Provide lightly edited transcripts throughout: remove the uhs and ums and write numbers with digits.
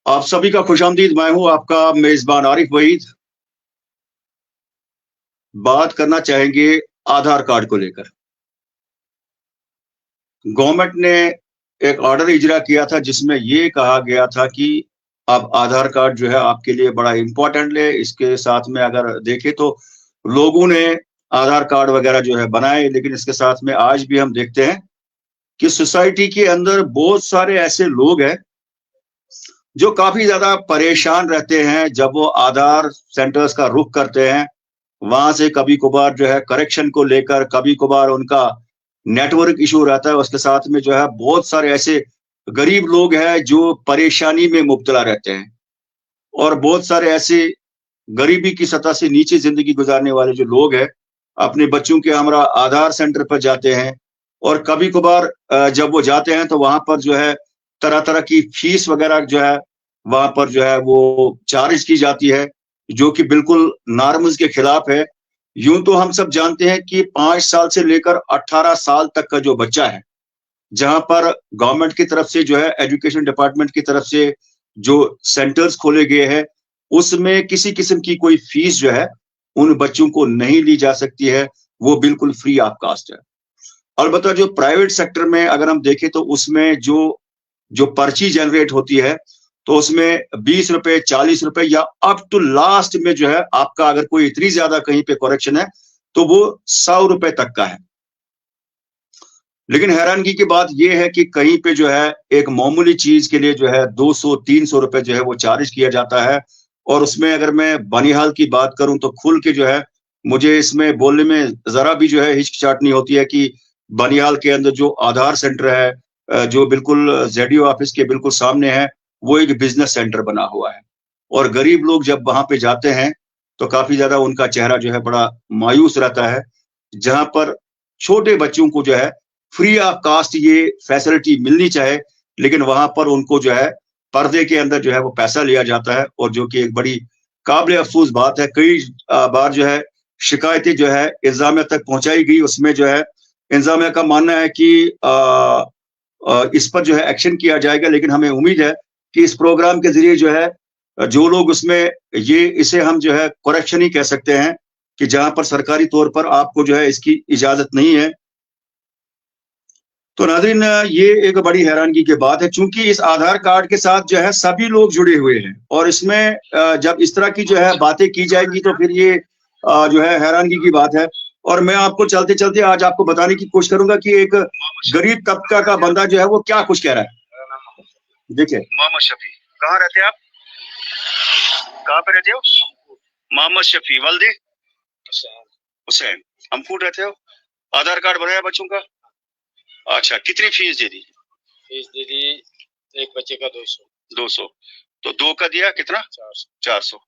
आप सभी का खुशामदीद। मैं हूं आपका मेजबान आरिफ वहीद। बात करना चाहेंगे आधार कार्ड को लेकर। गवर्नमेंट ने एक ऑर्डर इजरा किया था जिसमें ये कहा गया था कि अब आधार कार्ड जो है आपके लिए बड़ा इंपॉर्टेंट है। इसके साथ में अगर देखें तो लोगों ने आधार कार्ड वगैरह जो है बनाए, लेकिन इसके साथ में आज भी हम देखते हैं कि सोसाइटी के अंदर बहुत सारे ऐसे लोग हैं जो काफी ज्यादा परेशान रहते हैं जब वो आधार सेंटर्स का रुख करते हैं। वहां से कभी कभार जो है करेक्शन को लेकर, कभी कभार उनका नेटवर्क इशू रहता है। उसके साथ में जो है बहुत सारे ऐसे गरीब लोग हैं जो परेशानी में मुब्तला रहते हैं, और बहुत सारे ऐसे गरीबी की सतह से नीचे जिंदगी गुजारने वाले जो लोग हैं अपने बच्चों के हमरा आधार सेंटर पर जाते हैं। और कभी कभार जब वो जाते हैं तो वहां पर जो है तरह तरह की फीस वगैरह जो है वहां पर जो है वो चार्ज की जाती है, जो कि बिल्कुल नॉर्म्स के खिलाफ है। यूं तो हम सब जानते हैं कि 5 साल से लेकर 18 साल तक का जो बच्चा है, जहां पर गवर्नमेंट की तरफ से जो है एजुकेशन डिपार्टमेंट की तरफ से जो सेंटर्स खोले गए हैं, उसमें किसी किस्म की कोई फीस जो है उन बच्चों को नहीं ली जा सकती है। वो बिल्कुल फ्री ऑफ कॉस्ट है। अलबत्ता जो प्राइवेट सेक्टर में अगर हम देखें तो उसमें जो जो पर्ची जनरेट होती है, तो उसमें 20 रुपए, 40 रुपए या अप टू लास्ट में जो है आपका अगर कोई इतनी ज्यादा कहीं पे करेक्शन है तो वो 100 रुपए तक का है। लेकिन हैरानगी की बात यह है कि कहीं पे जो है एक मामूली चीज के लिए जो है 200-300 रुपए जो है वो चार्ज किया जाता है। और उसमें अगर मैं बनिहाल की बात करूं तो खुल के जो है मुझे इसमें बोलने में जरा भी जो है हिचकिचाहट नहीं होती है कि बनिहाल के अंदर जो आधार सेंटर है, जो बिल्कुल जेडीओ ऑफिस के बिल्कुल सामने है, वो एक बिजनेस सेंटर बना हुआ है। और गरीब लोग जब वहां पे जाते हैं तो काफी ज्यादा उनका चेहरा जो है बड़ा मायूस रहता है। जहां पर छोटे बच्चों को जो है फ्री ऑफ कास्ट ये फैसिलिटी मिलनी चाहे, लेकिन वहां पर उनको जो है पर्दे के अंदर जो है वो पैसा लिया जाता है, और जो कि एक बड़ी काबिल अफसोस बात है। कई बार जो है शिकायतें जो है इंतजामिया तक पहुंचाई गई। उसमें जो है इंतजामिया का मानना है कि इस पर जो है एक्शन किया जाएगा, लेकिन हमें उम्मीद है कि इस प्रोग्राम के जरिए जो है जो लोग उसमें इसे हम जो है करेक्शन ही कह सकते हैं कि जहां पर सरकारी तौर पर आपको जो है इसकी इजाजत नहीं है। तो नाज़रीन, ये एक बड़ी हैरानगी की बात है, चूंकि इस आधार कार्ड के साथ जो है सभी लोग जुड़े हुए हैं, और इसमें जब इस तरह की जो है बातें की जाएगी तो फिर ये जो है हैरानगी की बात है। और मैं आपको चलते चलते आज आपको बताने की कोशिश करूंगा कि एक गरीब तबका का बंदा जो है वो क्या कुछ कह रहा है। देखिए, मोहम्मद शफी, कहाँ रहते हैं आप? कहाँ पे रहते हो? मोहम्मद शफी वल्दी हुसैन, अमफूड रहते हो। आधार कार्ड बनाया बच्चों का? अच्छा, कितनी फीस दे दी? फीस दे दी एक बच्चे का 200। तो 2 का दिया कितना? 400।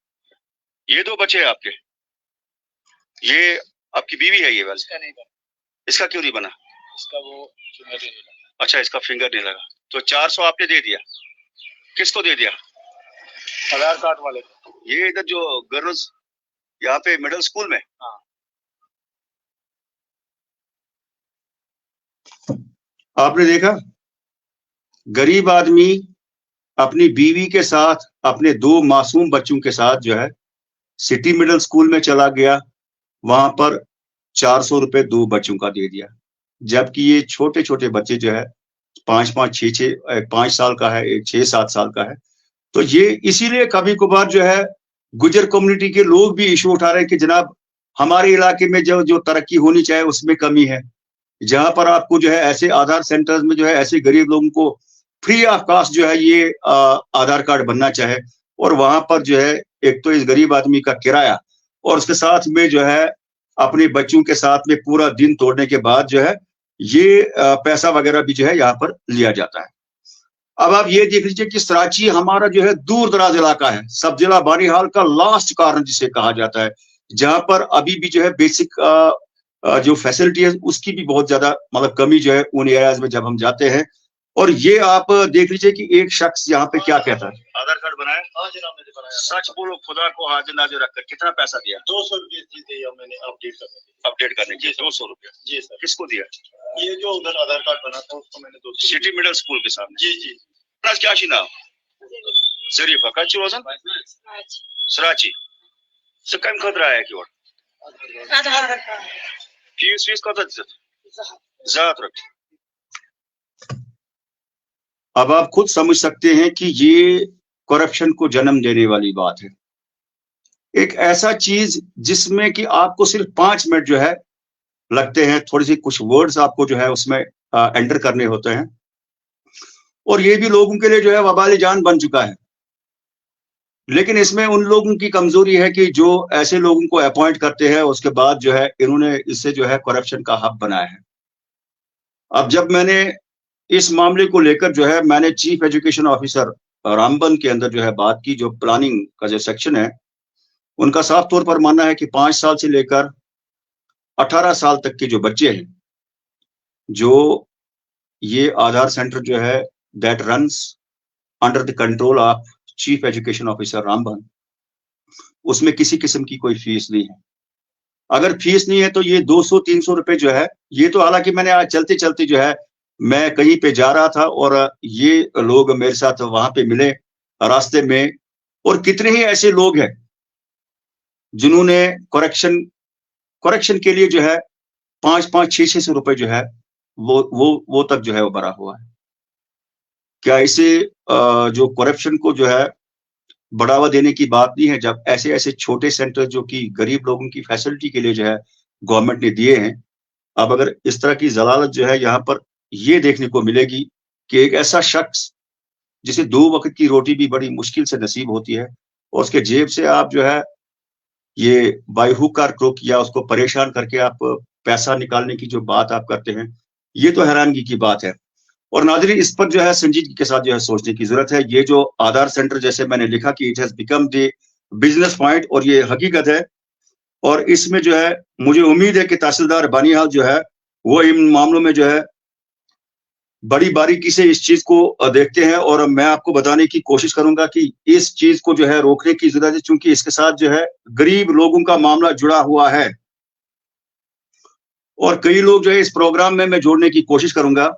ये 2 बच्चे हैं आपके? ये आपकी बीवी है? ये वाली इसका नहीं बना। इसका क्यों नहीं बना? इसका वो फिंगर नहीं लगा। अच्छा, इसका फिंगर नहीं लगा। तो 400 आपने दे दिया। किसको दे दिया? आधार कार्ड वाले को। ये इधर जो गर्ल्स यहाँ पे मिडिल स्कूल में? हाँ। आपने देखा, गरीब आदमी अपनी बीवी के साथ अपने 2 मासूम बच्चों के साथ जो है सिटी मिडिल स्कूल में चला गया। वहां पर 400 रुपए 2 बच्चों का दे दिया, जबकि ये छोटे छोटे बच्चे जो है 5-5, 6-6, 5 साल का है, एक 6-7 साल का है। तो ये इसीलिए कभी कभार जो है गुजर कम्युनिटी के लोग भी इशू उठा रहे हैं कि जनाब हमारे इलाके में जो जो तरक्की होनी चाहिए उसमें कमी है। जहां पर आपको जो है ऐसे आधार सेंटर्स में जो है ऐसे गरीब लोगों को फ्री ऑफ कॉस्ट जो है ये आधार कार्ड बनना चाहे, और वहां पर जो है एक तो इस गरीब आदमी का किराया और उसके साथ में जो है अपने बच्चों के साथ में पूरा दिन तोड़ने के बाद जो है ये पैसा वगैरह भी जो है यहाँ पर लिया जाता है। अब आप ये देख लीजिए कि सराची हमारा जो है दूर दराज इलाका है, सब जिला बानीहाल का लास्ट कॉर्नर जिसे कहा जाता है, जहां पर अभी भी जो है बेसिक जो फैसिलिटी है उसकी भी बहुत ज्यादा मतलब कमी जो है उन एरियाज में जब हम जाते हैं। और ये आप देख लीजिए कि एक शख्स यहाँ पे क्या कहता है। आधार कार्ड बनाया? हाँ जनाब, मैंने बनाया। सच बोलो, खुदा को हाजिर नाजिर रखकर कितना पैसा दिया? 200 रुपये दिए मैंने अपडेट करने के 200 रुपये। जी सर। किसको दिया? ये जो उधर आधार कार्ड बना था उसको मैंने 200। सिटी मिडिल स्कूल के सामने? जी जी। क्या Sheena Zarifa. Kaç yıl o zaman? Sıraçı. Sıkayım kadar ayak var. Fiyus kadar ज़्यादा रखें। अब आप खुद समझ सकते हैं कि ये करप्शन को जन्म देने वाली बात है। एक ऐसा चीज जिसमें कि आपको सिर्फ 5 मिनट जो है लगते हैं, थोड़ी सी कुछ वर्ड्स आपको जो है उसमें एंटर करने होते हैं, और ये भी लोगों के लिए जो है वबाली जान बन चुका है। लेकिन इसमें उन लोगों की कमजोरी है कि जो ऐसे लोगों को अपॉइंट करते हैं, उसके बाद जो है इन्होंने इससे जो है करप्शन का हब बनाया है। अब जब मैंने इस मामले को लेकर जो है मैंने चीफ एजुकेशन ऑफिसर रामबन के अंदर जो है बात की, जो प्लानिंग का जो सेक्शन है, उनका साफ तौर पर मानना है कि 5 साल से लेकर 18 साल तक के जो बच्चे हैं, जो ये आधार सेंटर जो है that runs under the control of chief education officer Ramban, उसमें किसी किस्म की कोई फीस नहीं है। अगर फीस नहीं है तो ये 200-300 रुपए जो है, ये तो हालांकि मैंने आज चलते चलते जो है मैं कहीं पे जा रहा था और ये लोग मेरे साथ वहां पे मिले रास्ते में, और कितने ही ऐसे लोग हैं जिन्होंने करेक्शन के लिए जो है 500-600 रुपए जो है वो तक जो है वो भरा हुआ है। क्या इसे जो करप्शन को जो है बढ़ावा देने की बात नहीं है, जब ऐसे ऐसे छोटे सेंटर जो कि गरीब लोगों की फैसिलिटी के लिए जो है गवर्नमेंट ने दिए हैं। अब अगर इस तरह की जलालत जो है यहाँ पर ये देखने को मिलेगी कि एक ऐसा शख्स जिसे 2 वक्त की रोटी भी बड़ी मुश्किल से नसीब होती है, और उसके जेब से आप जो है ये बाय हुक और क्रुक या उसको परेशान करके आप पैसा निकालने की जो बात आप करते हैं, ये तो हैरानगी की बात है। और नाज़रीन, इस पर जो है संजीदगी के साथ जो है सोचने की जरूरत है। ये जो आधार सेंटर, जैसे मैंने लिखा कि it has become the business point, और ये हकीकत है। और इसमें जो है मुझे उम्मीद है कि तहसीलदार बानीहाल जो है वो इन मामलों में जो है बड़ी बारीकी से इस चीज को देखते हैं, और मैं आपको बताने की कोशिश करूंगा कि इस चीज को जो है रोकने की जरूरत है, क्योंकि इसके साथ जो है गरीब लोगों का मामला जुड़ा हुआ है। और कई लोग जो है इस प्रोग्राम में मैं जोड़ने की कोशिश करूंगा,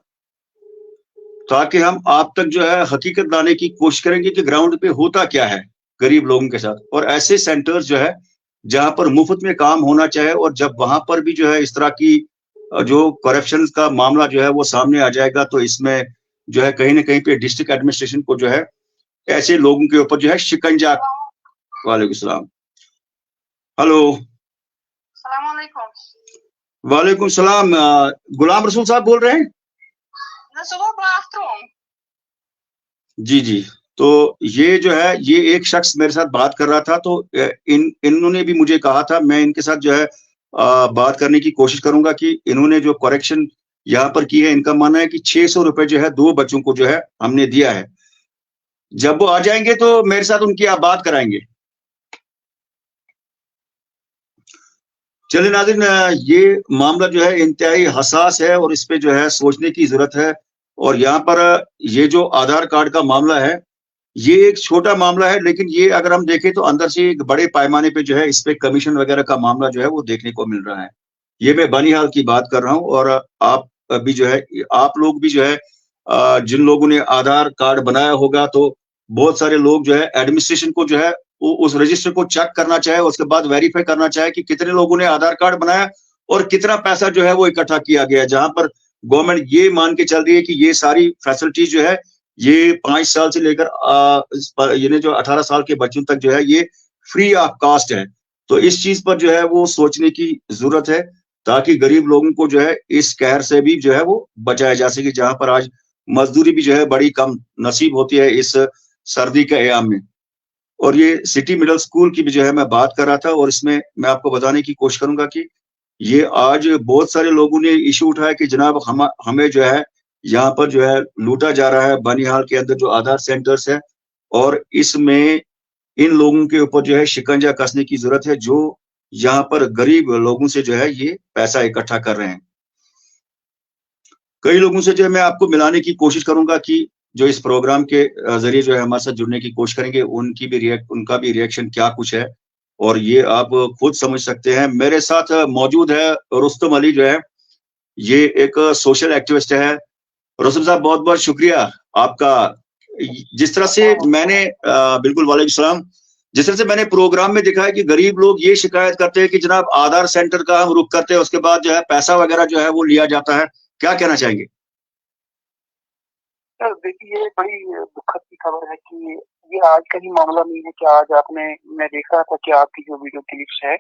ताकि हम आप तक जो है हकीकत लाने की कोशिश करेंगे कि ग्राउंड पे होता क्या है गरीब लोगों के साथ। और ऐसे सेंटर्स जो है जहां पर मुफ्त में काम होना चाहिए, और जब वहां पर भी जो है इस तरह की जो करप्शन का मामला जो है वो सामने आ जाएगा, तो इसमें जो है कहीं ना कहीं पे डिस्ट्रिक्ट एडमिनिस्ट्रेशन को जो है ऐसे लोगों के ऊपर जो है शिकंजा। वालेकुम सलाम। हेलो। वालेकुम सलाम। गुलाम रसूल साहब बोल रहे हैं? जी जी। तो ये जो है ये एक शख्स मेरे साथ बात कर रहा था, तो इन्होंने भी मुझे कहा था, मैं इनके साथ जो है बात करने की कोशिश करूंगा कि इन्होंने जो करेक्शन यहाँ पर की है, इनका मानना है कि 600 रुपए जो है 2 बच्चों को जो है हमने दिया है। जब वो आ जाएंगे तो मेरे साथ उनकी आप बात कराएंगे। चलिए नाज़रीन, ये मामला जो है इंतहाई हसास है और इस पे जो है सोचने की जरूरत है। और यहाँ पर ये जो आधार कार्ड का मामला है, ये एक छोटा मामला है, लेकिन ये अगर हम देखें तो अंदर से एक बड़े पैमाने पे जो है इस पे कमीशन वगैरह का मामला जो है वो देखने को मिल रहा है। ये मैं बानीहाल की बात कर रहा हूँ, और आप भी जो है, आप लोग भी जो है जिन लोगों ने आधार कार्ड बनाया होगा, तो बहुत सारे लोग जो है एडमिनिस्ट्रेशन को जो है उस रजिस्टर को चेक करना चाहे, उसके बाद वेरीफाई करना चाहे कि कितने लोगों ने आधार कार्ड बनाया और कितना पैसा जो है वो इकट्ठा किया गया। जहां पर गवर्नमेंट ये मान के चल रही है कि ये सारी फैसिलिटीज जो है ये 5 साल से लेकर ये जो 18 साल के बच्चों तक जो है ये फ्री ऑफ कास्ट है। तो इस चीज पर जो है वो सोचने की जरूरत है, ताकि गरीब लोगों को जो है इस कहर से भी जो है वो बचाया जा सके, जहां पर आज मजदूरी भी जो है बड़ी कम नसीब होती है इस सर्दी के अयाम में। और ये सिटी मिडिल स्कूल की भी जो है मैं बात कर रहा था, और इसमें मैं आपको बताने की कोशिश करूंगा कि ये आज बहुत सारे लोगों ने इशू उठाया कि जनाब हमें जो है यहाँ पर जो है लूटा जा रहा है बानीहाल के अंदर जो आधार सेंटर्स है, और इसमें इन लोगों के ऊपर जो है शिकंजा कसने की जरूरत है, जो यहाँ पर गरीब लोगों से जो है ये पैसा इकट्ठा कर रहे हैं। कई लोगों से जो है मैं आपको मिलाने की कोशिश करूंगा कि जो इस प्रोग्राम के जरिए जो है हमारे साथ जुड़ने की कोशिश करेंगे, उनका भी रिएक्शन क्या कुछ है, और ये आप खुद समझ सकते हैं। मेरे साथ मौजूद है रुस्तम अली, जो है ये एक सोशल एक्टिविस्ट है। रुस्तम साहब, बहुत बहुत शुक्रिया आपका जिस तरह से मैंने बिल्कुल वालेकुम सलाम, जिस तरह से मैंने प्रोग्राम में देखा है कि गरीब लोग ये शिकायत करते हैं कि जनाब आधार सेंटर का हम रुख करते हैं, उसके बाद जो है पैसा वगैरह जो है वो लिया जाता है, क्या कहना चाहेंगे? सर देखिए, ये बड़ी दुखद की खबर है कि ये आज का ही मामला नहीं है कि आज आपने, मैं देख रहा था कि आपकी जो वीडियो क्लिप्स है,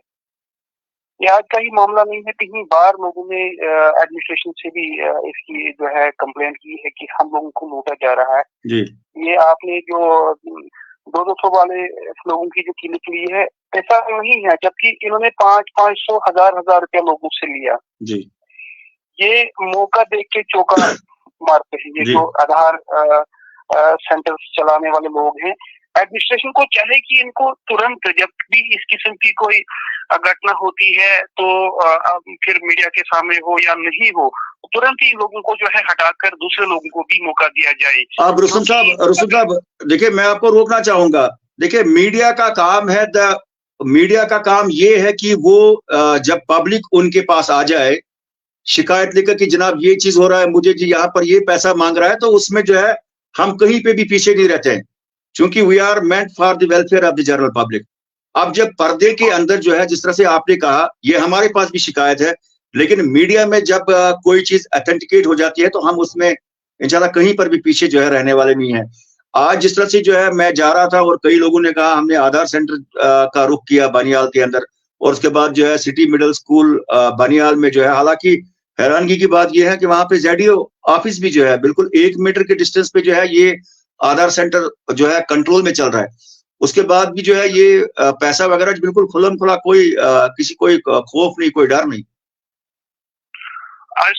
ये आज का ही मामला नहीं है। कहीं बार लोगों ने एडमिनिस्ट्रेशन से भी इसकी जो है कंप्लेंट की है कि हम लोगों को लूटा जा रहा है जी। ये आपने जो 200 वाले लोगों की जो कीमत ली है, ऐसा नहीं है, जबकि इन्होंने 500, 1000 रुपया लोगों से लिया जी। ये मौका देख के चौका मारते हैं ये जो आधार सेंटर चलाने वाले लोग हैं। एडमिनिस्ट्रेशन को चाहे कि इनको तुरंत जब भी इस किस्म की कोई घटना होती है तो फिर मीडिया के सामने हो या नहीं हो, तुरंत ही लोगों को जो है हटाकर दूसरे लोगों को भी मौका दिया जाए। अब रुस्तम साहब देखिए, मैं आपको रोकना चाहूंगा। देखिए, मीडिया का काम है, मीडिया का काम ये है कि वो जब पब्लिक उनके पास आ जाए शिकायत लेकर कि जनाब ये चीज हो रहा है, मुझे जी यहाँ पर ये पैसा मांग रहा है, तो उसमें जो है हम कहीं पे भी पीछे नहीं रहते हैं, क्योंकि we are meant for the welfare of the general public. अब जब पर्दे के अंदर जो है, जिस तरह से आपने कहा, ये हमारे पास भी शिकायत है, लेकिन मीडिया में जब कोई चीज ऑथेंटिकेट हो जाती है तो हम उसमें इंशाल्लाह कहीं पर भी पीछे जो है रहने वाले नहीं है। आज जिस तरह से जो है मैं जा रहा था और कई लोगों ने कहा हमने आधार सेंटर का रुख किया बानियाल के अंदर, और उसके बाद जो है सिटी मिडिल स्कूल बानियाल में जो है, हालांकि हैरानगी की बात यह है कि वहां पे जेडीओ ऑफिस भी जो है बिल्कुल 1 मीटर के डिस्टेंस पे जो है ये आधार सेंटर जो है कंट्रोल में चल रहा है। उसके बाद भी जो है ये पैसा वगैरह बिल्कुल खुलम खुला, कोई किसी कोई खौफ नहीं, कोई डर नहीं।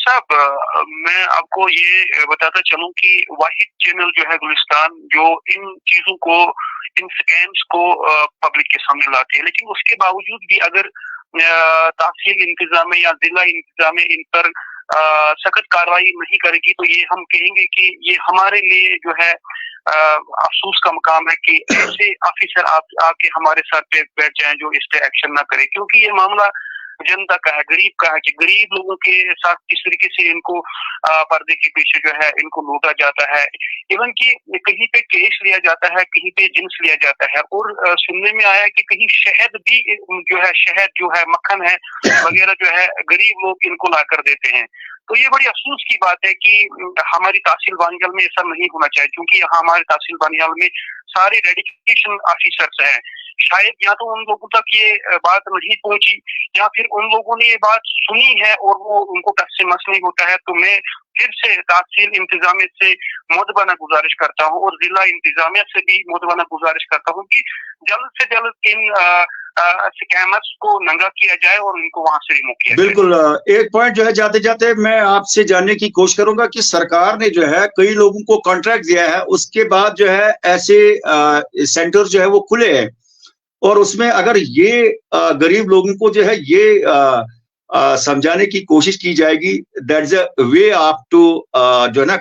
साहब, मैं आपको ये बताता चलूं कि वाहिद चैनल जो है गुलिस्तान, जो इन चीजों को, इन स्कैम्स को पब्लिक के सामने लाते हैं, लेकिन उसके बावजूद भी अगर तहसील इंतजाम या जिला इंतजाम इन पर सख्त कार्रवाई नहीं करेगी तो ये हम कहेंगे कि ये हमारे लिए जो है अफसोस का मुकाम है कि ऐसे ऑफिसर आके हमारे सर पे बैठ जाएं जो इस पे एक्शन ना करे, क्योंकि ये मामला जनता का है, गरीब का है, कि गरीब लोगों के साथ किस तरीके से इनको पर्दे के पीछे जो है इनको लूटा जाता है। इवन कि कहीं पे केस लिया जाता है, कहीं पे जिन्स लिया जाता है, और सुनने में आया कि कहीं शहद भी जो है, शहद जो है, मक्खन है वगैरह जो है, गरीब लोग इनको ला कर देते हैं। तो ये बड़ी अफसोस की बात है कि हमारी तहसील बानियाल में ऐसा नहीं होना चाहिए, क्योंकि यहाँ हमारे तहसील बानियाल में सारे डेडिकेशन ऑफिसर्स हैं। शायद या तो उन लोगों तक ये बात नहीं पहुंची, या फिर उन लोगों ने ये बात सुनी है और वो उनको टच से मस नहीं होता है। तो मैं फिर से तहसील इंतजामिया से मुदबाना गुजारिश करता हूँ और जिला इंतजामिया से भी मुदबाना गुजारिश करता हूँ कि जल्द से जल्द इन स्कैमर्स को नंगा किया जाए और इनको वहां से रिमूव किया जाए। बिल्कुल। एक पॉइंट जो है जाते जाते मैं आपसे जानने की कोशिश करूंगा कि सरकार ने जो है कई लोगों को कॉन्ट्रैक्ट दिया है, उसके बाद जो है ऐसे सेंटर जो है वो खुले हैं, और उसमें अगर ये गरीब लोगों को जो है ये समझाने की कोशिश की जाएगी, that's a way of to जो है ना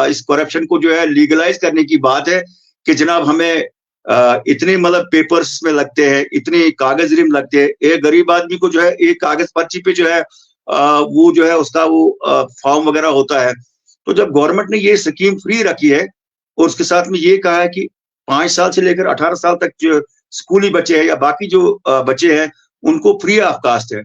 इस करप्शन को जो है लीगलाइज करने की बात है कि जनाब हमें इतने मतलब पेपर्स में लगते हैं, इतने कागज रिम लगते हैं, एक गरीब आदमी को जो है एक कागज पर्ची पे जो है वो जो है उसका वो फॉर्म वगैरह होता है। तो जब गवर्नमेंट ने ये स्कीम फ्री रखी है और उसके साथ में ये कहा है कि 5 साल से लेकर 18 साल तक जो स्कूली बच्चे हैं या बाकी जो बच्चे हैं उनको फ्री ऑफ कास्ट है,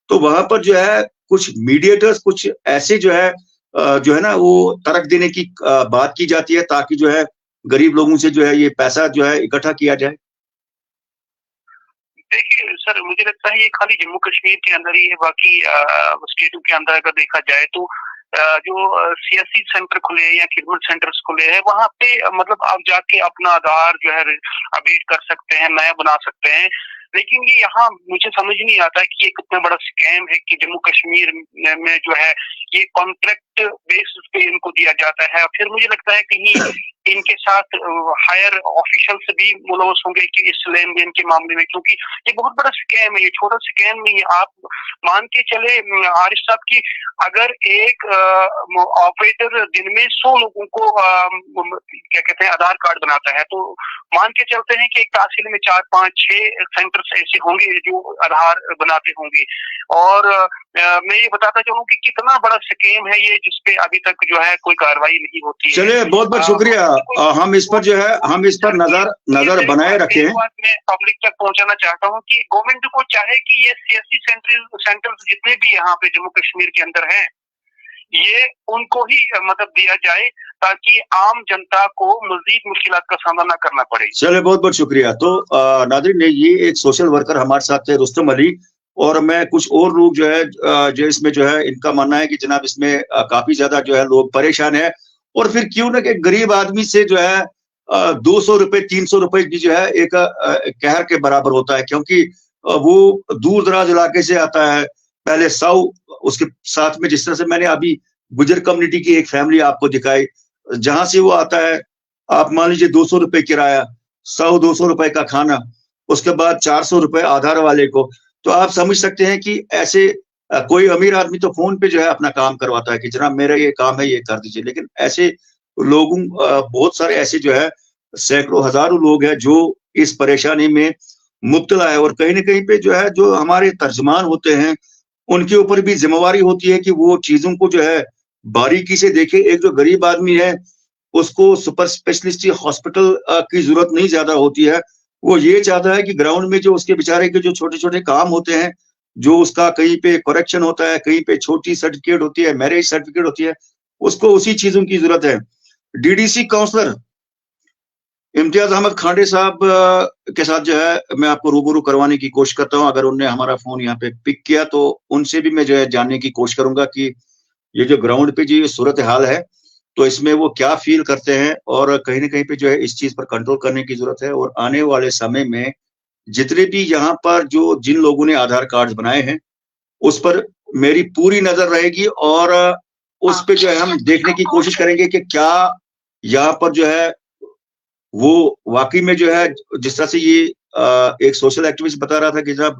तो वहां पर जो है कुछ मीडिएटर्स, कुछ ऐसे जो है ना वो तर्क देने की बात की जाती है ताकि जो है गरीब लोगों से जो है ये पैसा जो है इकट्ठा किया जाए। देखिए सर, मुझे लगता है ये खाली जम्मू कश्मीर के अंदर ही है, बाकी स्टेटों के अंदर अगर देखा जाए तो जो सियासी सेंटर खुले हैं या खिदमत सेंटर्स खुले हैं, वहां पे मतलब आप जाके अपना आधार जो है अपडेट कर सकते हैं, नया बना सकते हैं। लेकिन ये यहाँ मुझे समझ नहीं आता कि ये कितना बड़ा स्कैम है कि जम्मू कश्मीर में जो है ये कॉन्ट्रैक्ट बेसिस पे इनको दिया जाता है। फिर मुझे लगता है कहीं इनके साथ हायर ऑफिशियल्स भी मुलवस होंगे कि इस लेन देन के मामले में, क्योंकि ये बहुत बड़ा स्कैम है, ये छोटा स्कैम नहीं है। आप मान के चले आरिफ साहब की अगर एक ऑपरेटर दिन में 100 लोगों को क्या कहते हैं आधार कार्ड बनाता है, तो मान के चलते हैं कि एक तहसील में 4, 5, 6 सेंटर्स ऐसे होंगे जो आधार बनाते होंगे। और मैं ये बताता चलूं कि कितना बड़ा स्कीम है ये जिसपे अभी तक जो है कोई कार्रवाई नहीं होती है। चलिए बहुत बहुत शुक्रिया। हम इस पर जो है हम इस पर नजर बनाए रखें। मैं पब्लिक तक पहुंचाना चाहता हूँ कि गवर्नमेंट को चाहे कि ये सीएससी सेंटर्स जितने भी यहाँ पे जम्मू कश्मीर के अंदर हैं ये उनको ही मतलब दिया जाए ताकि आम जनता को मजीद मुश्किलात का सामना न करना पड़े। चलिए बहुत बहुत शुक्रिया। तो नाज़रीन, ये एक सोशल वर्कर हमारे साथ थे, रुस्तम अली, और मैं कुछ और लोग जो है जो इसमें जो है इनका मानना है कि जनाब इसमें काफी ज्यादा जो है लोग परेशान है, और फिर क्यों ना कि गरीब आदमी से जो है 200 रुपए 300 रुपए की जो है एक कहर के बराबर होता है, क्योंकि वो दूर दराज इलाके से आता है। पहले 100, उसके साथ में जिस तरह से मैंने अभी गुजर कम्युनिटी की एक फैमिली आपको दिखाई, जहां से वो आता है, आप मान लीजिए 200 रुपए किराया, 100-200 रुपए का खाना, उसके बाद 400 रुपए आधार वाले को। तो आप समझ सकते हैं कि ऐसे कोई अमीर आदमी तो फोन पे जो है अपना काम करवाता है कि जनाब मेरा ये काम है, ये कर दीजिए, लेकिन ऐसे लोगों बहुत सारे ऐसे जो है सैकड़ों हजारों लोग हैं जो इस परेशानी में मुब्तला है, और कहीं ना कहीं पे जो है जो हमारे तर्जमान होते हैं उनके ऊपर भी जिम्मेवारी होती है कि वो चीजों को जो है बारीकी से देखे। एक जो गरीब आदमी है उसको सुपर स्पेशलिस्ट हॉस्पिटल की जरूरत नहीं ज्यादा होती है, वो ये चाहता है कि ग्राउंड में जो उसके बेचारे के जो छोटे छोटे काम होते हैं, जो उसका कहीं पे करेक्शन होता है, कहीं पे छोटी सर्टिफिकेट होती है, मैरिज सर्टिफिकेट होती है, उसको उसी चीजों की जरूरत है। डीडीसी काउंसलर इम्तियाज अहमद खांडे साहब के साथ जो है मैं आपको रूबरू करवाने की कोशिश करता हूं। अगर उनने हमारा फोन यहाँ पे पिक किया तो उनसे भी मैं जो है जानने की कोशिश करूंगा कि ये जो ग्राउंड पे जो सूरत हाल है तो इसमें वो क्या फील करते हैं, और कहीं ना कहीं पे जो है इस चीज पर कंट्रोल करने की जरूरत है। और आने वाले समय में जितने भी यहाँ पर जो जिन लोगों ने आधार कार्ड बनाए हैं उस पर मेरी पूरी नजर रहेगी, और उस पे जो है हम देखने की कोशिश करेंगे कि क्या यहाँ पर जो है वो वाकई में जो है जिस तरह से ये एक सोशल एक्टिविस्ट बता रहा था कि जब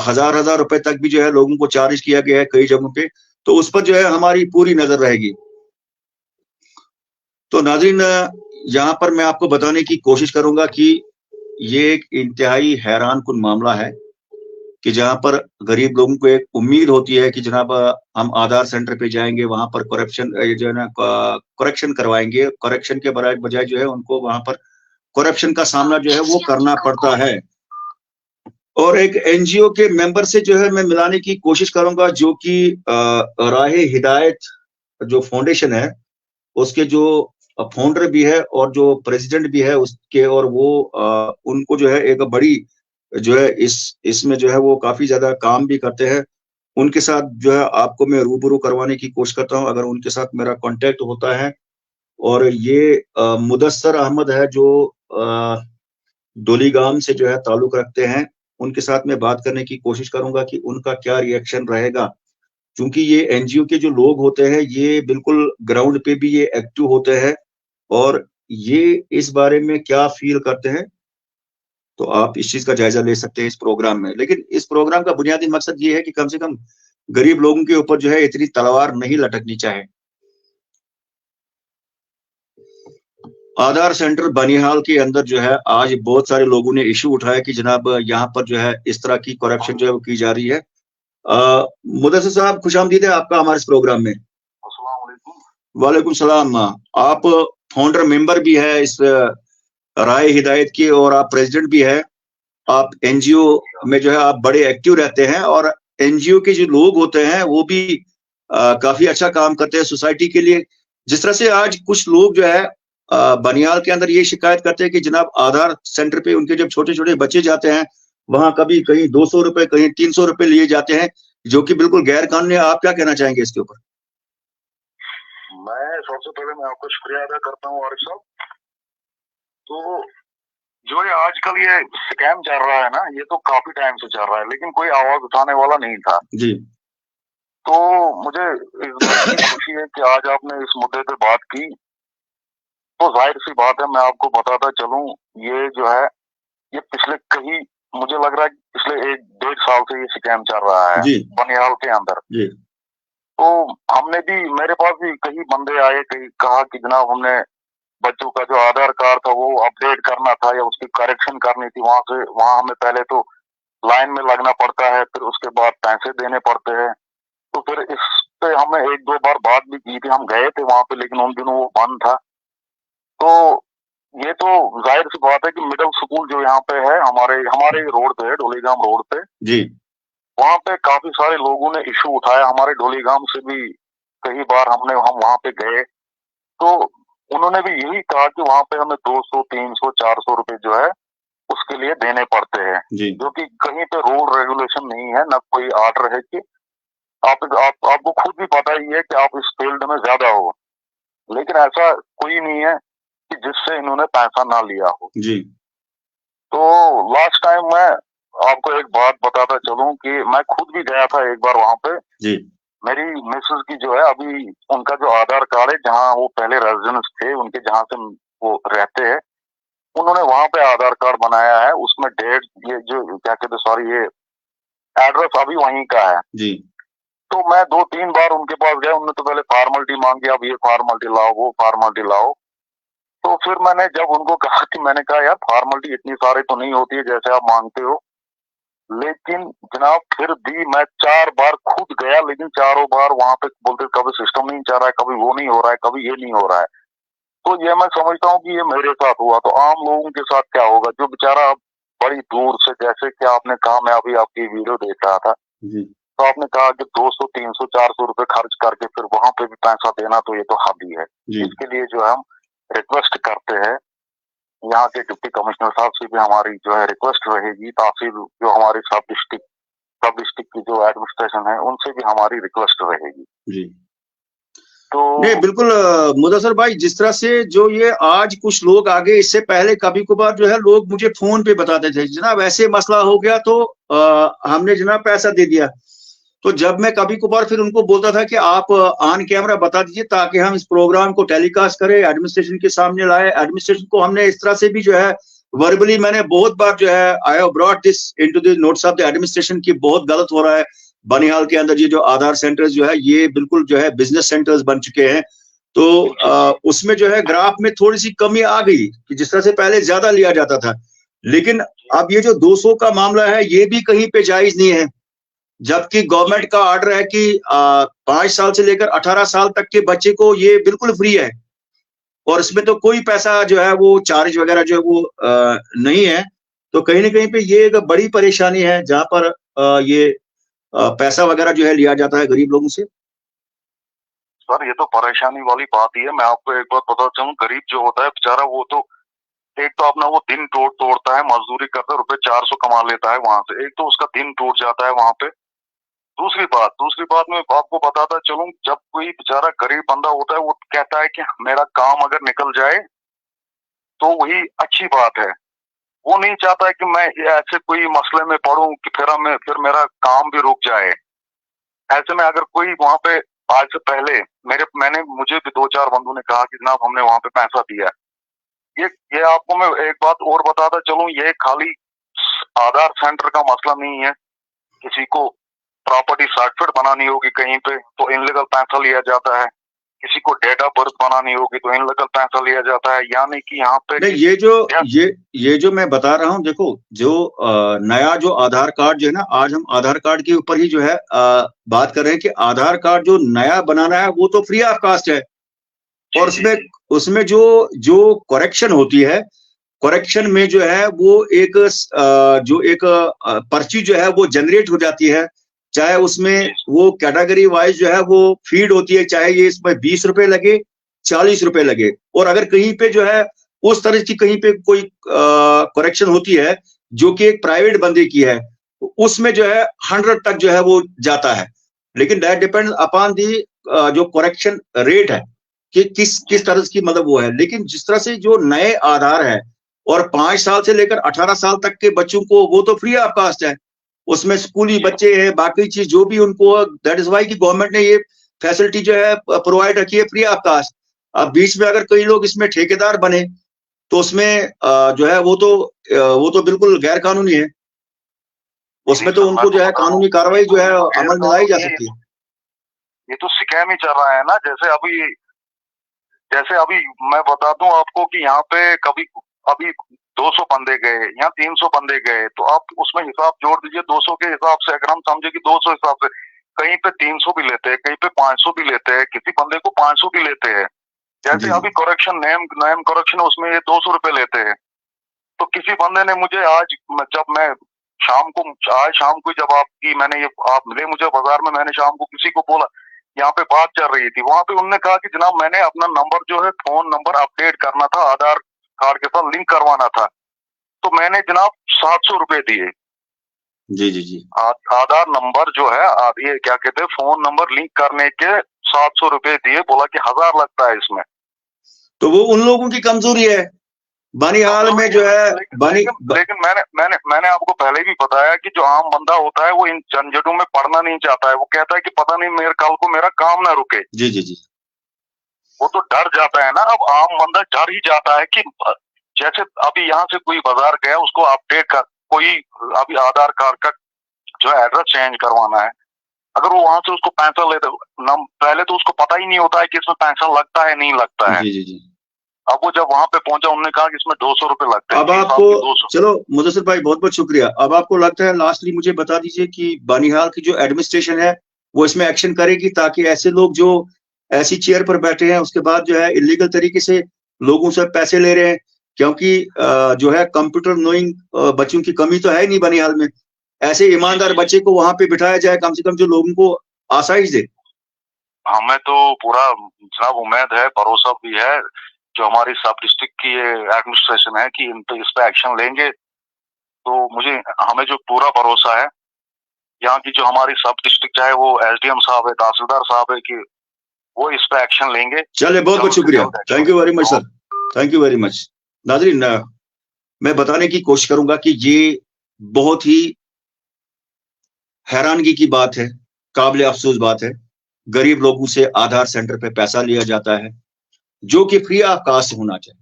हजार रुपए तक भी जो है लोगों को चार्ज किया गया है कई जगहों पे, तो उस पर जो है हमारी पूरी नजर रहेगी। तो नाज़रीन, यहाँ पर मैं आपको बताने की कोशिश करूंगा कि ये एक इंतहाई हैरान कुन मामला है कि जहां पर गरीब लोगों को एक उम्मीद होती है कि जनाब हम आधार सेंटर पे जाएंगे, वहां पर करप्शन जो है ना करेक्शन करवाएंगे, करेक्शन के बजाय जो है उनको वहां पर करप्शन का सामना जो है वो करना पड़ता है। और एक एनजीओ के मेंबर से जो है मैं मिलाने की कोशिश करूंगा, जो कि राहे हिदायत जो फाउंडेशन है उसके जो फाउंडर भी है और जो प्रेसिडेंट भी है उसके, और वो उनको जो है एक बड़ी जो है इसमें जो है वो काफी ज्यादा काम भी करते हैं। उनके साथ जो है आपको मैं रूबरू करवाने की कोशिश करता हूं अगर उनके साथ मेरा कांटेक्ट होता है। और ये मुदस्सर अहमद है जो डोलीगाम से जो है ताल्लुक रखते हैं, उनके साथ मैं बात करने की कोशिश करूंगा कि उनका क्या रिएक्शन रहेगा, क्योंकि ये एनजीओ के जो लोग होते हैं ये बिल्कुल ग्राउंड पे भी ये एक्टिव होते हैं और ये इस बारे में क्या फील करते हैं। तो आप इस चीज का जायजा ले सकते हैं इस प्रोग्राम में। लेकिन इस प्रोग्राम का बुनियादी मकसद ये है कि कम से कम गरीब लोगों के ऊपर जो है इतनी तलवार नहीं लटकनी चाहिए। आधार सेंटर बनिहाल के अंदर जो है आज बहुत सारे लोगों ने इशू उठाया कि जनाब यहाँ पर जो है इस तरह की करप्शन जो है वो की जा रही है। मुदस्सिर साहब, खुशामदीद है आपका हमारे इस प्रोग्राम में। वालेकुम सलाम। आप फाउंडर मेंबर भी है इस राय हिदायत की और आप प्रेसिडेंट भी है। आप एनजीओ में जो है आप बड़े एक्टिव रहते हैं और एनजीओ के जो लोग होते हैं वो भी काफी अच्छा काम करते हैं सोसाइटी के लिए। जिस तरह से आज कुछ लोग जो है बनियाल के अंदर ये शिकायत करते हैं कि जनाब आधार सेंटर पे उनके जब छोटे छोटे बच्चे जाते हैं वहां कभी कहीं 200 रुपए कहीं 300 रुपए लिए जाते हैं, जो कि बिल्कुल गैर कानूनी। आप क्या कहना चाहेंगे इसके ऊपर? मैं सबसे पहले मैं आपको शुक्रिया अदा करता हूँ आरिफ साहब। तो जो ये आजकल ये स्कैम चल रहा है ना, ये तो काफी टाइम से चल रहा है लेकिन कोई आवाज उठाने वाला नहीं था जी। तो मुझे इस बात की खुशी है कि आज आपने इस मुद्दे पे बात की। तो जाहिर सी बात है, मैं आपको बताता चलूं, ये जो है ये पिछले कहीं मुझे लग रहा है पिछले 1-1.5 साल से ये स्कैम चल रहा है बनिहाल के अंदर जी। तो हमने भी, मेरे पास भी कई बंदे आए, कई कहा कि जनाब हमने बच्चों का जो आधार कार्ड था वो अपडेट करना था या उसकी करेक्शन करनी थी, वहां हमें पहले तो लाइन में लगना पड़ता है, फिर उसके बाद पैसे देने पड़ते हैं, तो फिर इस पे हमने 1-2 बार बात भी की थी, हम गए थे वहां पे, लेकिन उन दिनों वो बंद था। तो ये तो जाहिर सी बात है कि मिडिल स्कूल जो यहाँ पे है हमारे रोड पे है, ढोलीगाम रोड पे जी, वहां पे काफी सारे लोगों ने इशू उठाया, हमारे ढोलीगाम से भी कई बार हम वहां पे गए, तो उन्होंने भी यही कहा कि वहां पे हमें 200, 300, 400 रुपए जो है उसके लिए देने पड़ते हैं, जी, जो कि कहीं पे रूल रेगुलेशन नहीं है, ना कोई आर्डर है कि आपको खुद भी पता ही है कि आप इस फील्ड में ज्यादा हो, लेकिन ऐसा कोई नहीं है कि जिससे इन्होंने पैसा ना लिया हो। जी, तो लास्ट टाइम मैं आपको एक बात बताता चलूं कि मैं खुद भी गया था एक बार वहां पे। जी, मेरी मिसेस की जो है अभी उनका जो आधार कार्ड है, जहाँ वो पहले रेजिडेंस थे उनके, जहाँ से वो रहते हैं, उन्होंने वहां पे आधार कार्ड बनाया है, उसमें डेट ये जो क्या कहते, सॉरी, ये एड्रेस अभी वहीं का है। जी, तो मैं 2-3 बार उनके पास गया, उन्होंने तो पहले फॉर्मेलिटी मांगी, अब ये फॉर्मेलिटी लाओ, वो फॉर्मेलिटी लाओ। तो फिर मैंने जब उनको कहा कि मैंने कहा यार फॉर्मेलिटी इतनी सारी तो नहीं होती है जैसे आप मांगते हो, लेकिन जनाब फिर भी मैं 4 बार खुद गया, लेकिन चारों बार वहां पे बोलते कभी सिस्टम नहीं चल रहा है, कभी वो नहीं हो रहा है, कभी ये नहीं हो रहा है। तो ये मैं समझता हूँ कि ये मेरे साथ हुआ, तो आम लोगों के साथ क्या होगा, जो बेचारा बड़ी दूर से, जैसे कि आपने कहा, मैं अभी आपकी वीडियो देख रहा था, जी, तो आपने कहा कि 200, 300, 400 रुपए खर्च करके फिर वहां पे भी पैसा देना, तो ये तो हद ही है। जी, इसके लिए जो है हम रिक्वेस्ट करते हैं, यहाँ के डिप्टी कमिश्नर साहब से भी हमारी जो है रिक्वेस्ट रहेगी, तहसील जो हमारी सब डिस्ट्रिक्ट की जो एडमिनिस्ट्रेशन है उनसे भी हमारी रिक्वेस्ट रहेगी। जी। तो नहीं, बिल्कुल मुदस्सर भाई, जिस तरह से जो ये आज कुछ लोग आगे, इससे पहले कभी कभार जो है लोग मुझे फोन पे बताते थे, जनाब ऐसे मसला हो गया तो हमने जनाब पैसा दे दिया। तो जब मैं कभी कभार फिर उनको बोलता था कि आप ऑन कैमरा बता दीजिए ताकि हम इस प्रोग्राम को टेलीकास्ट करें, एडमिनिस्ट्रेशन के सामने लाए। एडमिनिस्ट्रेशन को हमने इस तरह से भी जो है वर्बली, मैंने बहुत बार जो है I have brought this into the notes of the administration की बहुत गलत हो रहा है। बनिहाल के अंदर ये जो आधार सेंटर्स जो है ये बिल्कुल जो है बिजनेस सेंटर्स बन चुके हैं। तो उसमें जो है ग्राफ में थोड़ी सी कमी आ गई कि जिस तरह से पहले ज्यादा लिया जाता था, लेकिन अब ये जो 200 का मामला है ये भी कहीं पे जायज नहीं है, जबकि गवर्नमेंट का ऑर्डर है कि 5 साल से लेकर 18 साल तक के बच्चे को ये बिल्कुल फ्री है और इसमें तो कोई पैसा जो है वो चार्ज वगैरह जो है वो नहीं है। तो कहीं ना कहीं पे ये एक बड़ी परेशानी है जहां पर ये पैसा वगैरह जो है लिया जाता है गरीब लोगों से। सर ये तो परेशानी वाली बात ही है। मैं आपको एक बात बता चाहूँ, गरीब जो होता है बेचारा, वो तो एक तो अपना वो दिन तोड़ता है, मजदूरी करता है, रुपए 400 कमा लेता है वहां से, एक तो उसका दिन टूट जाता है वहां पे। दूसरी बात मैं आपको बताता चलूं, जब कोई बेचारा गरीब बंदा होता है वो कहता है कि मेरा काम अगर निकल जाए तो वही अच्छी बात है। वो नहीं चाहता है कि मैं ऐसे कोई मसले में पड़ूं कि फिर मेरा काम भी रुक जाए। ऐसे में अगर कोई वहां पे, आज से पहले मुझे भी 2-4 बंधु ने कहा कि जनाब हमने वहां पे पैसा दिया। ये आपको मैं एक बात और बताता चलूं, ये खाली आधार सेंटर का मसला नहीं है। किसी को प्रॉपर्टी सर्टिफिकेट बनानी होगी कहीं पे तो इनलीगल पैसा लिया जाता है, किसी को डेट ऑफ बर्थ बनानी होगी तो इनलीगल पैसा लिया जाता है। यानी कि यहाँ पे नहीं, ये जो मैं बता रहा हूँ, देखो जो नया जो आधार कार्ड जो है ना, आज हम आधार कार्ड के ऊपर ही जो है बात कर रहे हैं कि आधार कार्ड जो नया बनाना है वो तो फ्री ऑफ कॉस्ट है, और उसमें जो करेक्शन होती है, करेक्शन में जो है वो एक जो एक पर्ची जो है वो जनरेट हो जाती है, चाहे उसमें वो कैटेगरी वाइज जो है वो फीड होती है, चाहे ये इसमें 20 रुपए लगे 40 रुपए लगे। और अगर कहीं पे जो है उस तरह की कहीं पे कोई करेक्शन होती है जो कि एक प्राइवेट बंदे की है, उसमें जो है 100 तक जो है वो जाता है। लेकिन दैट डिपेंड्स अपॉन दी जो करेक्शन रेट है कि किस तरह की मतलब वो है। लेकिन जिस तरह से जो नए आधार है और 5 साल से लेकर 18 साल तक के बच्चों को वो तो फ्री ऑफ कॉस्ट है, उसमें स्कूली बच्चे हैं, बाकी चीज जो भी उनको, दैट इज वाई कि गवर्नमेंट ने ये फैसिलिटी जो है प्रोवाइड रखी है फ्री ऑफ कॉस्ट। अब बीच में अगर कई लोग इसमें ठेकेदार बने तो उसमें जो है वो तो बिल्कुल गैर कानूनी है, उसमें तो उनको जो है कानूनी कार्रवाई जो है अमल में लाई जा सकती है। ये तो स्कैम ही चल रहा है ना। जैसे अभी मैं बता दूं आपको कि यहाँ पे अभी 200 बंदे गए या 300 बंदे गए, तो आप उसमें हिसाब जोड़ दीजिए 200 के हिसाब से। अगर हम समझे कि 200 हिसाब से, कहीं पे 300 भी लेते हैं, कहीं पे 500 भी लेते हैं, किसी बंदे को 500 भी लेते हैं। जैसे जी। अभी करेक्शन नेम करेक्शन उसमें ये 200 रुपए लेते हैं। तो किसी बंदे ने मुझे आज शाम को जब आप मिले मुझे बाजार में, मैंने शाम को किसी को बोला, यहाँ पे बात चल रही थी, वहां पे उन्होंने कहा कि जनाब मैंने अपना नंबर जो है फोन नंबर अपडेट करना था, आधार कार्ड के साथ लिंक करवाना था, तो मैंने जनाब 700 रुपए दिए। जी जी जी। आधार नंबर जो है ये क्या कहते हैं, फोन नंबर लिंक करने के 700 रुपए दिए, बोला कि 1000 लगता है इसमें। तो वो उन लोगों की कमजोरी है। बनिहाल में जो है लेकिन मैंने आपको पहले भी बताया कि जो आम बंदा होता है वो इन झंझटों में पड़ना नहीं चाहता है। वो कहता है कि पता नहीं मेरे कल को मेरा काम ना रुके। जी जी जी। वो तो डर जाता है ना। अब आम बंदा डर ही जाता है कि जैसे अभी यहाँ से कोई बाजार गया, उसको अपडेट कर, कोई अभी आधार कार्ड का जो है एड्रेस चेंज करवाना है, अगर वो वहां से उसको पैसा ले, पहले तो उसको पता ही नहीं होता है कि इसमें पैसा लगता है नहीं लगता है। जी जी जी। अब वो जब वहां पे पहुंचा, उन्होंने कहा कि इसमें 200 रुपए लगते हैं। अब आपको, चलो मुदस्सिर भाई बहुत बहुत शुक्रिया। अब आपको लगता है लास्टली मुझे बता दीजिए कि बनिहाल की जो एडमिनिस्ट्रेशन है वो इसमें एक्शन करेगी ताकि ऐसे लोग जो ऐसी चेयर पर बैठे हैं उसके बाद जो है इलीगल तरीके से लोगों से पैसे ले रहे हैं, क्योंकि जो है कंप्यूटर नोइंग बच्चों की कमी तो है नहीं बनिहाल में, ऐसे ईमानदार बच्चे को वहां पे बिठाया जाए कम से कम जो लोगों को आसाइश दे। हमें तो पूरा जनाब उम्मीद है, भरोसा भी है, जो हमारी सब डिस्ट्रिक्ट की एडमिनिस्ट्रेशन है कि इस पे एक्शन लेंगे। तो हमें जो पूरा भरोसा है, यहाँ की जो हमारी सब डिस्ट्रिक्ट चाहे वो एसडीएम साहब है, तहसीलदार साहब है, कि वो इस पे एक्शन लेंगे। चलिए बहुत बहुत शुक्रिया, thank you very much sir, thank you very much. नाज़रीन, मैं बताने की कोशिश करूंगा कि ये बहुत ही हैरानगी की बात है, काबिल अफसोस बात है। गरीब लोगों से आधार सेंटर पे पैसा लिया जाता है जो कि फ्री ऑफ कॉस्ट होना चाहिए,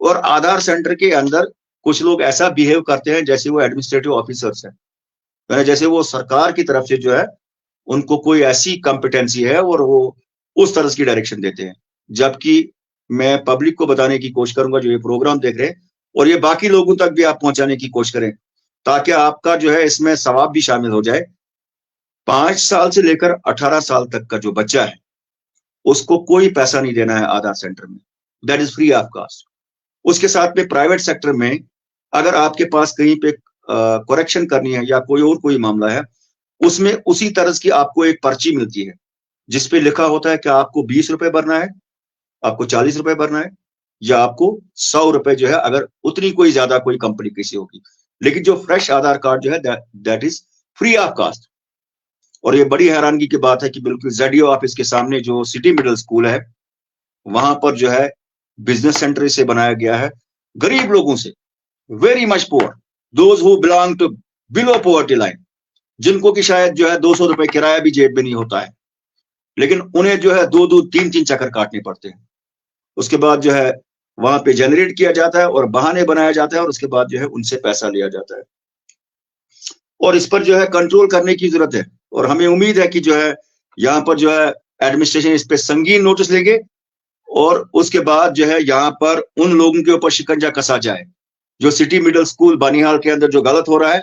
और आधार सेंटर के अंदर कुछ लोग ऐसा बिहेव करते हैं जैसे वो एडमिनिस्ट्रेटिव ऑफिसर्स हैं, जैसे वो सरकार की तरफ से जो है उनको कोई ऐसी कॉम्पिटेंसी है और वो उस तरह की डायरेक्शन देते हैं। जबकि मैं पब्लिक को बताने की कोशिश करूंगा जो ये प्रोग्राम देख रहे हैं, और ये बाकी लोगों तक भी आप पहुंचाने की कोशिश करें ताकि आपका जो है इसमें सवाब भी शामिल हो जाए। 5 साल से लेकर 18 साल तक का जो बच्चा है उसको कोई पैसा नहीं देना है आधार सेंटर में, that is free of cost. उसके साथ में प्राइवेट सेक्टर में अगर आपके पास कहीं पे करेक्शन करनी है या कोई मामला है, उसमें उसी तरह की आपको एक पर्ची मिलती है जिसपे लिखा होता है कि आपको 20 रुपए भरना है, आपको 40 रुपए भरना है, या आपको 100 रुपए जो है, अगर उतनी कोई ज्यादा कोई कंपनी किसी होगी। लेकिन जो फ्रेश आधार कार्ड जो है that is free of cost. और ये बड़ी हैरानगी की बात है कि बिल्कुल जेडीओ ऑफिस के सामने जो सिटी मिडिल स्कूल है, वहां पर जो है बिजनेस सेंटर इसे बनाया गया है गरीब लोगों से, very much poor, those who belong to below poverty line, जिनको कि शायद जो है 200 रुपए किराया भी जेब में नहीं होता है, लेकिन उन्हें जो है 2-2, 3-3 चक्कर काटने पड़ते हैं। उसके बाद जो है वहां पे जनरेट किया जाता है और बहाने बनाया जाता है, और उसके बाद जो है उनसे पैसा लिया जाता है। और इस पर जो है कंट्रोल करने की जरूरत है, और हमें उम्मीद है कि जो है यहाँ पर जो है एडमिनिस्ट्रेशन इस पे संगीन नोटिस लेंगे, और उसके बाद जो है यहाँ पर उन लोगों के ऊपर शिकंजा कसा जाए जो सिटी मिडिल स्कूल बनिहाल के अंदर जो गलत हो रहा है,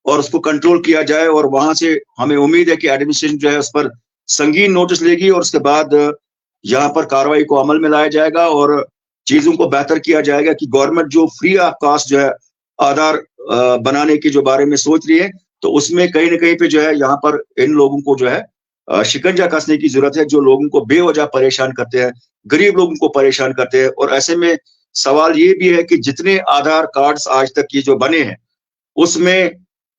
और उसको कंट्रोल किया जाए। और वहां से हमें उम्मीद है कि एडमिनिस्ट्रेशन जो है उस पर संगीन नोटिस लेगी, और उसके बाद यहाँ पर कार्रवाई को अमल में लाया जाएगा और चीजों को बेहतर किया जाएगा कि गवर्नमेंट जो फ्री ऑफ कॉस्ट जो है आधार बनाने के जो बारे में सोच रही है, तो उसमें कहीं ना कहीं पे जो है यहाँ पर इन लोगों को जो है शिकंजा कसने की जरूरत है, जो लोगों को बेवजह परेशान करते हैं, गरीब लोगों को परेशान करते हैं। और ऐसे में सवाल ये भी है कि जितने आधार कार्ड्स आज तक ये जो बने हैं, उसमें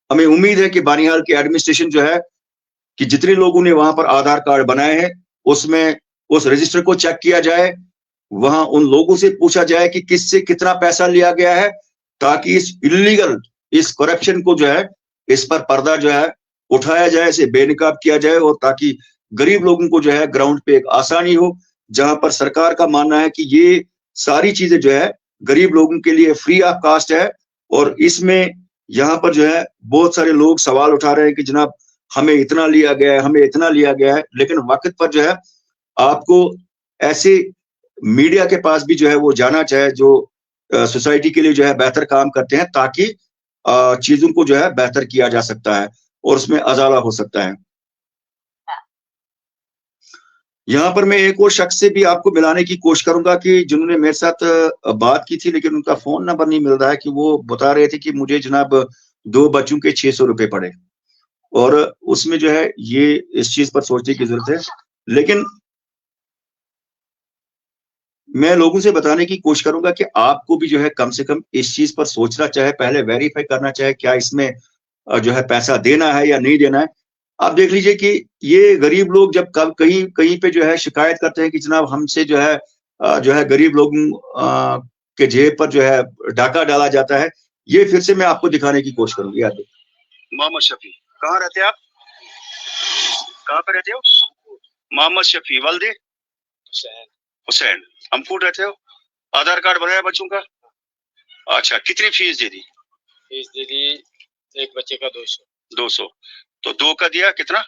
हमें उम्मीद है कि बनिहाल की एडमिनिस्ट्रेशन जो है कि जितने लोगों ने वहां पर आधार कार्ड बनाए हैं उसमें उस रजिस्टर को चेक किया जाए, वहां उन लोगों से पूछा जाए कि किससे कितना पैसा लिया गया है, ताकि इस इलीगल, इस करप्शन को जो है इस पर पर्दा जो है उठाया जाए, इसे बेनकाब किया जाए, और ताकि गरीब लोगों को जो है ग्राउंड पे एक आसानी हो, जहां पर सरकार का मानना है कि ये सारी चीजें जो है गरीब लोगों के लिए फ्री ऑफ कॉस्ट है। और इसमें यहाँ पर जो है बहुत सारे लोग सवाल उठा रहे हैं कि जनाब हमें इतना लिया गया है, हमें इतना लिया गया है, लेकिन वक्त पर जो है आपको ऐसे मीडिया के पास भी जो है वो जाना चाहिए जो सोसाइटी के लिए जो है बेहतर काम करते हैं, ताकि चीजों को जो है बेहतर किया जा सकता है और उसमें अजाला हो सकता है। यहाँ पर मैं एक और शख्स से भी आपको मिलाने की कोशिश करूंगा कि जिन्होंने मेरे साथ बात की थी, लेकिन उनका फोन नंबर नहीं मिल रहा है, कि वो बता रहे थे कि मुझे जनाब 2 बच्चों के 600 रुपए पड़े, और उसमें जो है ये इस चीज पर सोचने की जरूरत है। लेकिन मैं लोगों से बताने की कोशिश करूंगा कि आपको भी जो है कम से कम इस चीज पर सोचना चाहे, पहले वेरीफाई करना चाहे क्या इसमें जो है पैसा देना है या नहीं देना है। आप देख लीजिए कि ये गरीब लोग जब कहीं कहीं पे जो है शिकायत करते हैं कि जनाब हमसे जो है गरीब लोगों के जेब पर जो है डाका डाला जाता है, ये फिर से मैं आपको दिखाने की कोशिश करूंगी। याद मोहम्मद शफी, कहाँ रहते हैं आप? कहाँ पे रहते हो? मोहम्मद शफी वालदे हुसैन, अमफूट रहते हो? आधार कार्ड बनाया बच्चों का? अच्छा, कितनी फीस दे दी? फीस दे दी एक बच्चे का 200। 200, तो 2 का दिया कितना?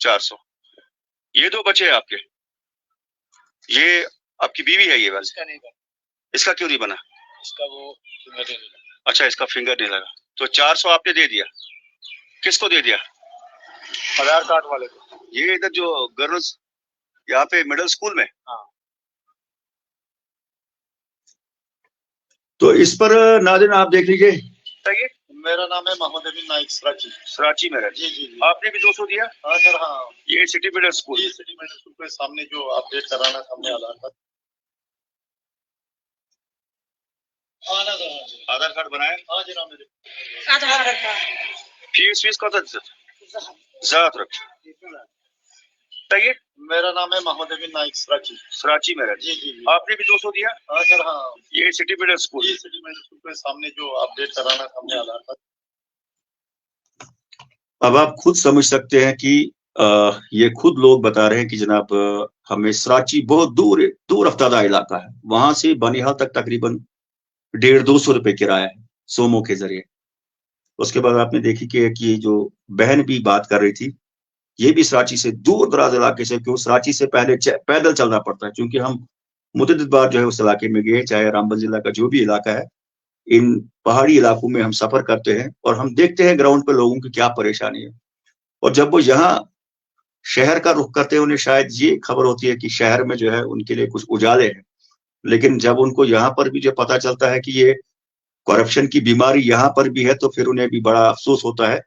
400। ये 2 बच्चे हैं आपके? ये आपकी बीवी है ये वाली? इसका नहीं बना। इसका क्यों नहीं बना? इसका वो फिंगर नहीं लगा। अच्छा, इसका फिंगर नहीं लगा, तो 400 आपने दे दिया। किसको दे दिया? आधार कार्ड वाले को। ये इधर जो गर्ल्स यहाँ पे मिडिल स्कूल में? हाँ। तो इस पर नाज़रीन आप देख लीजिए। बताइए। मेरा नाम है मोहम्मद अमीन नाइक सराची। सराची में रहते? जी जी जी। आपने भी 200 दिया? हाँ सर हाँ। ये सिटी मिडिल स्कूल? जी सिटी मिडिल स्कूल के सामने जो अपडेट कराना था हमने आधार कार्ड। हाँ ना सर। आधार कार्ड बनाया? हाँ जी ना मेरे। आधार कार्ड। फीस का ज़्यादा रख। बताइए। मेरा नाम है मोहम्मद अमीन नाइक सराची। सराची में रहते? जी जी जी। आपने भी 200 दिया? हाँ सर हाँ। ये सिटी मिडिल स्कूल? जी सिटी मिडिल स्कूल के सामने जो अपडेट कराना था हमने आधार कार्ड। अब आप खुद समझ सकते हैं कि ये खुद लोग बता रहे हैं कि जनाब हमें सराची बहुत दूर अफ्तादा इलाका है, वहां से बनिहाल तक तकरीबन 150-200 रुपए किराया है सोमो के जरिए। उसके बाद आपने देखी कि जो बहन भी बात कर रही थी, ये भी सराची से दूर दराज इलाके से, क्यों सराची से पहले पैदल चलना पड़ता है, क्योंकि हम मुतअद्दिद बार जो है उस इलाके में गए, चाहे रामबन जिला का जो भी इलाका है, इन पहाड़ी इलाकों में हम सफर करते हैं और हम देखते हैं ग्राउंड पे लोगों की क्या परेशानी है। और जब वो यहाँ शहर का रुख करते हैं, उन्हें शायद ये खबर होती है कि शहर में जो है उनके लिए कुछ उजाले हैं, लेकिन जब उनको यहाँ पर भी जो पता चलता है कि ये करप्शन की बीमारी यहाँ पर भी है, तो फिर उन्हें भी बड़ा अफसोस होता है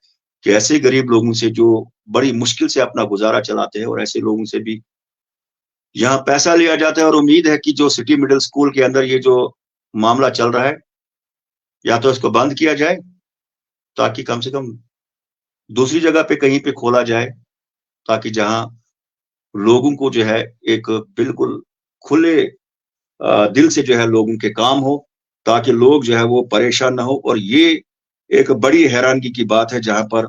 कि ऐसे गरीब लोगों से जो बड़ी मुश्किल से अपना गुजारा चलाते हैं, और ऐसे लोगों से भी यहाँ पैसा लिया जाता है। और उम्मीद है कि जो सिटी मिडिल स्कूल के अंदर ये जो मामला चल रहा है, या तो इसको बंद किया जाए ताकि कम से कम दूसरी जगह पे कहीं पे खोला जाए, ताकि जहां लोगों को जो है एक बिल्कुल खुले दिल से जो है लोगों के काम हो, ताकि लोग जो है वो परेशान ना हो। और ये एक बड़ी हैरानगी की बात है जहां पर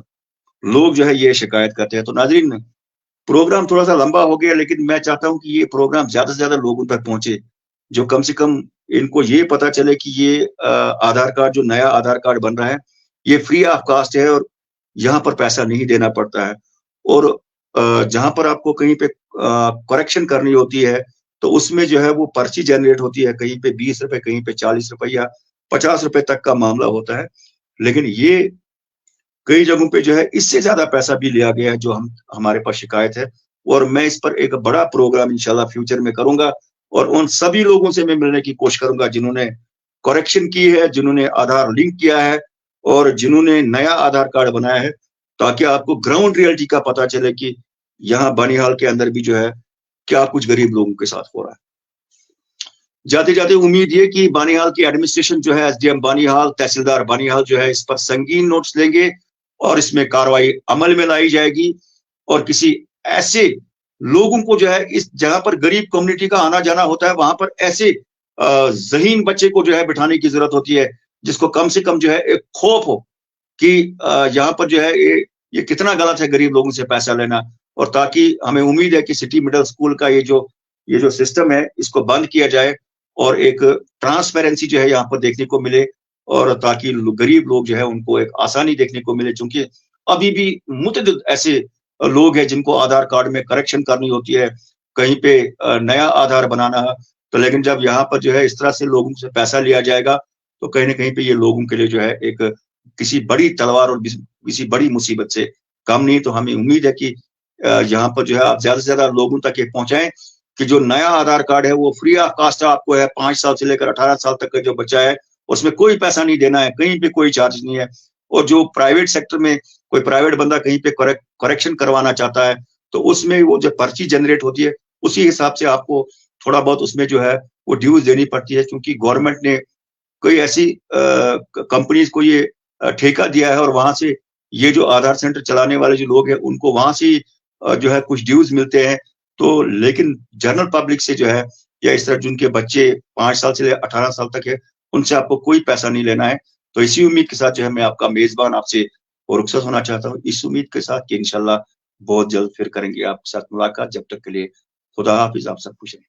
लोग जो है ये शिकायत करते हैं। तो नाज़रीन, प्रोग्राम थोड़ा सा लंबा हो गया, लेकिन मैं चाहता हूं कि ये प्रोग्राम ज्यादा से ज्यादा लोगों तक पहुंचे, जो कम से कम इनको ये पता चले कि ये आधार कार्ड, जो नया आधार कार्ड बन रहा है, ये फ्री ऑफ कास्ट है और यहाँ पर पैसा नहीं देना पड़ता है। और जहां पर आपको कहीं पे करेक्शन करनी होती है, तो उसमें जो है वो पर्ची जनरेट होती है, कहीं पे 20 रुपए, कहीं पे 40 रुपए या 50 रुपए तक का मामला होता है। लेकिन ये कई जगहों पे जो है इससे ज्यादा पैसा भी लिया गया है, जो हमारे पास शिकायत है। और मैं इस पर एक बड़ा प्रोग्राम इंशाल्लाह फ्यूचर में करूंगा, और उन सभी लोगों से मैं मिलने की कोशिश करूंगा जिन्होंने करेक्शन की है, जिन्होंने आधार लिंक किया है और जिन्होंने नया आधार कार्ड बनाया है, ताकि आपको ग्राउंड रियलिटी का पता चले कि यहाँ बनिहाल के अंदर भी जो है क्या कुछ गरीब लोगों के साथ हो रहा है। जाते जाते उम्मीद ये कि बनिहाल की एडमिनिस्ट्रेशन जो है, एसडीएम बनिहाल, तहसीलदार बनिहाल जो है, इस पर संगीन नोट्स लेंगे और इसमें कार्रवाई अमल में लाई जाएगी, और किसी ऐसे लोगों को जो है, इस जगह पर गरीब कम्युनिटी का आना जाना होता है, वहां पर ऐसे ज़हीन बच्चे को जो है बिठाने की जरूरत होती है, जिसको कम से कम जो है एक खौफ हो कि यहाँ पर जो है ये कितना गलत है गरीब लोगों से पैसा लेना। और ताकि हमें उम्मीद है कि सिटी मिडिल स्कूल का ये जो सिस्टम है, इसको बंद किया जाए और एक ट्रांसपेरेंसी जो है यहाँ पर देखने को मिले, और ताकि गरीब लोग जो है उनको एक आसानी देखने को मिले। क्योंकि अभी भी मुतअद्दिद ऐसे लोग हैं जिनको आधार कार्ड में करेक्शन करनी होती है, कहीं पे नया आधार बनाना है, तो लेकिन जब यहाँ पर जो है इस तरह से लोगों से पैसा लिया जाएगा, तो कहीं ना कहीं पे ये लोगों के लिए जो है एक किसी बड़ी तलवार और किसी बड़ी मुसीबत से कम नहीं। तो हमें उम्मीद है कि यहाँ पर जो है आप ज्यादा से ज्यादा लोगों तक ये पहुंचाएं कि जो नया आधार कार्ड है वो फ्री ऑफ कॉस्ट आपको है। 5 साल से लेकर 18 साल तक का जो बच्चा है उसमें कोई पैसा नहीं देना है, कहीं पे कोई चार्ज नहीं है। और जो प्राइवेट सेक्टर में कोई प्राइवेट बंदा कहीं पे करेक्शन करवाना चाहता है तो उसमें वो जो पर्ची जनरेट होती है उसी हिसाब से आपको थोड़ा बहुत उसमें जो है वो ड्यूज देनी पड़ती है, क्योंकि गवर्नमेंट ने कोई ऐसी कंपनीज को ये ठेका दिया है और वहां से ये जो आधार सेंटर चलाने वाले जो लोग हैं उनको वहां से जो है कुछ ड्यूज मिलते हैं। तो लेकिन जनरल पब्लिक से जो है या इस तरह जिनके बच्चे 5 साल से 18 साल तक है उनसे आपको कोई पैसा नहीं लेना है। तो इसी उम्मीद के साथ जो है मैं आपका मेजबान आपसे और रुखसत होना चाहता हूँ, इस उम्मीद के साथ कि इंशाल्लाह बहुत जल्द फिर करेंगे आपके साथ मुलाकात। जब तक के लिए खुदा हाफिज, आप सब खुश रहें।